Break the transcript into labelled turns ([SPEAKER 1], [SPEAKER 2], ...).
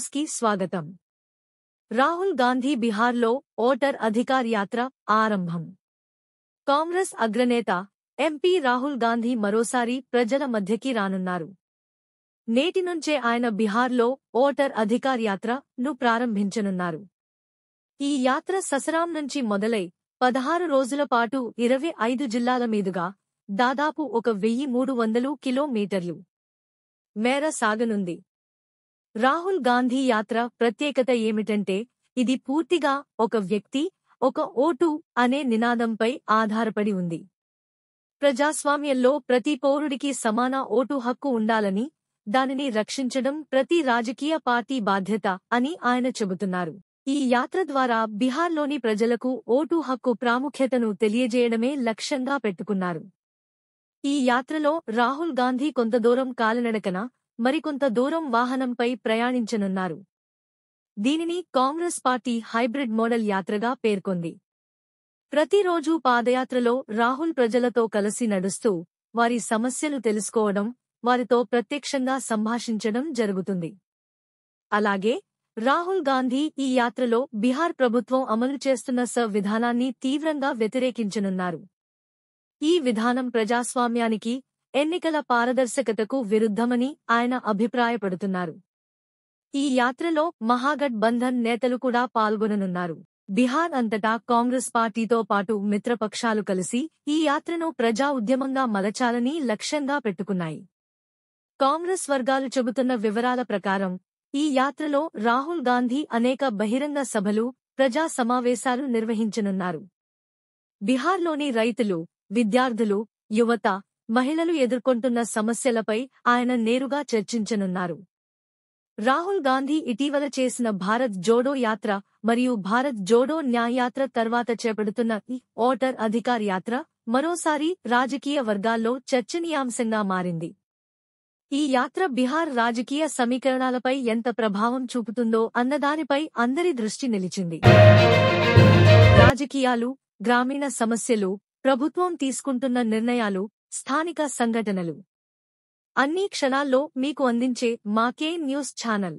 [SPEAKER 1] News కి స్వాగతం. Rahul Gandhi బిహార్లో voter అధికార్ యాత్ర ఆరంభం. కాంగ్రెస్ అగ్రనేత ఎంపీ రాహుల్ గాంధీ మరోసారి ప్రజల మధ్యకి రానున్నారు. నేటి నుంచే ఆయన బిహార్లో ఓటర్ అధికార్ యాత్రను ప్రారంభించనున్నారు. ఈ యాత్ర ససరాం నుంచి మొదలై 16 రోజుల పాటు 25 జిల్లాల మీదుగా దాదాపు 1300 కిలోమీటర్లు మేర సాగనుంది. రాహుల్ గాంధీ యాత్ర ప్రత్యేకత ఏమిటంటే ఇది పూర్తిగా ఒక వ్యక్తి, ఒక ఓటు అనే నినాదంపై ఆధారపడి ఉంది. ప్రజాస్వామ్యంలో ప్రతి పౌరుడికి సమాన ఓటు హక్కు ఉండాలని, దానిని రక్షించడం ప్రతి రాజకీయ పార్టీ బాధ్యత అని ఆయన చెబుతున్నారు. ఈ యాత్ర ద్వారా బిహార్లోని ప్రజలకు ఓటు హక్కు ప్రాముఖ్యతను తెలియజేయడమే లక్ష్యంగా పెట్టుకున్నారు. ఈ యాత్రలో రాహుల్ గాంధీ కొంత దూరం కాలినడకన, మరికొంత దూరం వాహనంపై ప్రయాణించనున్నారు. దీనిని కాంగ్రెస్ పార్టీ హైబ్రిడ్ మోడల్ యాత్రగా పేర్కొంది. ప్రతిరోజూ పాదయాత్రలో రాహుల్ ప్రజలతో కలిసి నడుస్తూ వారి సమస్యలు తెలుసుకోవడం, వారితో ప్రత్యక్షంగా సంభాషించడం జరుగుతుంది. అలాగే రాహుల్ గాంధీ ఈ యాత్రలో బిహార్ ప్రభుత్వం అమలు చేస్తున్న విధానాన్ని తీవ్రంగా వ్యతిరేకించనున్నారు. ఈ విధానం ప్రజాస్వామ్యానికి, ఎన్నికల పారదర్శకతకు విరుద్ధమని ఆయన అభిప్రాయపడుతున్నారు. ఈ యాత్రలో మహాగఠ్ బంధన్ నేతలు కూడా పాల్గొననున్నారు. బిహార్ అంతటా కాంగ్రెస్ పార్టీతో పాటు మిత్రపక్షాలు కలిసి ఈ యాత్రను ప్రజా ఉద్యమంగా మలచాలని లక్ష్యంగా పెట్టుకున్నాయి. కాంగ్రెస్ వర్గాలు చెబుతున్న వివరాల ప్రకారం ఈ యాత్రలో రాహుల్ గాంధీ అనేక బహిరంగ సభలు, ప్రజా సమావేశాలు నిర్వహించనున్నారు. బిహార్లోని రైతులు, విద్యార్థులు, యువత, మహిళలు ఎదుర్కొంటున్న సమస్యలపై ఆయన నేరుగా చర్చించనున్నారు. రాహుల్ గాంధీ ఇటీవల చేసిన భారత్ జోడో యాత్ర మరియు భారత్ జోడో న్యాయ్ యాత్ర తర్వాత చేపడుతున్న ఈ ఓటర్ అధికార్ యాత్ర మరోసారి రాజకీయ వర్గాల్లో చర్చనీయాంశంగా మారింది. ఈ యాత్ర బిహార్ రాజకీయ సమీకరణాలపై ఎంత ప్రభావం చూపుతుందో అన్నదానిపై అందరి దృష్టి నిలిచింది. రాజకీయాలు, గ్రామీణ సమస్యలు, ప్రభుత్వం తీసుకుంటున్న నిర్ణయాలు, స్థానిక సంఘటనలు అన్ని క్షణాల్లో మీకు అందించే మా కే న్యూస్ ఛానల్